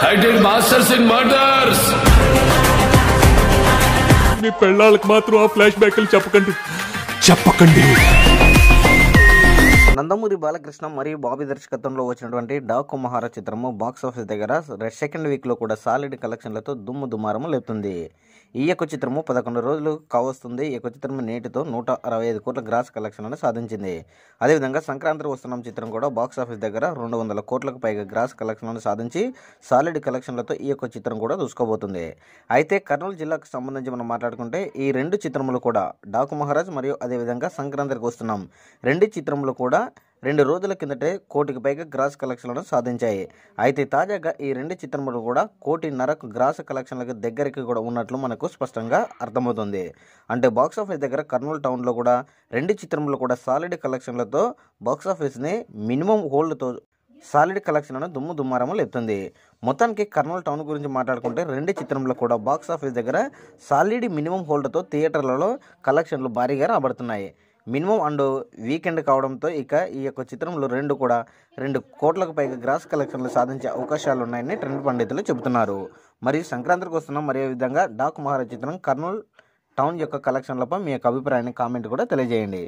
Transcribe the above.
I did masters in murders. మీ పెళ్ళాలకు మాత్రం ఆ flash బ్యాక్లు చెప్పకండి. నందమూరి బాలకృష్ణ మరియు బాబీ దర్శకత్వంలో వచ్చినటువంటి డాకు మహారాజ్ చిత్రము బాక్సాఫీస్ దగ్గర సెకండ్ వీక్లో కూడా సాలిడ్ కలెక్షన్లతో దుమ్మారం లేపుతుంది. ఈ యొక్క చిత్రము 11 రోజులు కావస్తుంది. ఈ యొక్క చిత్రం నేటితో 165 కోట్ల గ్రాస్ కలెక్షన్లను సాధించింది. అదేవిధంగా సంక్రాంతి వస్తున్న చిత్రం కూడా బాక్సాఫీస్ దగ్గర 200 కోట్లకు పైగా గ్రాస్ కలెక్షన్లను సాధించి సాలిడ్ కలెక్షన్లతో ఈ యొక్క చిత్రం కూడా దూసుకోబోతుంది. అయితే కర్నూలు జిల్లాకు సంబంధించి మనం మాట్లాడుకుంటే ఈ రెండు చిత్రములు కూడా డాకు మహారాజ్ మరియు అదేవిధంగా సంక్రాంతికి వస్తున్నాం రెండు చిత్రములు కూడా 2 రోజుల కిందటే 1 కోటికి పైగా గ్రాస్ కలెక్షన్లను సాధించాయి. అయితే తాజాగా ఈ రెండు చిత్రములు కూడా 1.5 గ్రాస్ కలెక్షన్లకు దగ్గరికి కూడా ఉన్నట్లు మనకు స్పష్టంగా అర్థమవుతుంది. అంటే బాక్సాఫీస్ దగ్గర కర్నూలు టౌన్లో కూడా రెండు చిత్రములు కూడా సాలిడ్ కలెక్షన్లతో బాక్సాఫీస్ని మినిమం హోల్డ్తో సాలిడ్ కలెక్షన్లను దుమ్మారము లేపుతుంది. మొత్తానికి కర్నూలు టౌన్ గురించి మాట్లాడుకుంటే రెండు చిత్రంలో కూడా బాక్సాఫీస్ దగ్గర సాలిడ్ మినిమం హోల్డ్తో థియేటర్లలో కలెక్షన్లు భారీగా రాబడుతున్నాయి. మినిమం అండ్ వీకెండ్ కావడంతో ఇక ఈ యొక్క చిత్రంలో 2 కోట్లకు పైగా గ్రాస్ కలెక్షన్లు సాధించే అవకాశాలు ఉన్నాయని ట్రెండ్ పండితులు చెబుతున్నారు. మరియు సంక్రాంతికి వస్తున్నాం మరే విధంగా డాకు మహారాజ్ చిత్రం కర్నూలు టౌన్ యొక్క కలెక్షన్లపై మీ యొక్క అభిప్రాయాన్ని కామెంట్ కూడా తెలియజేయండి.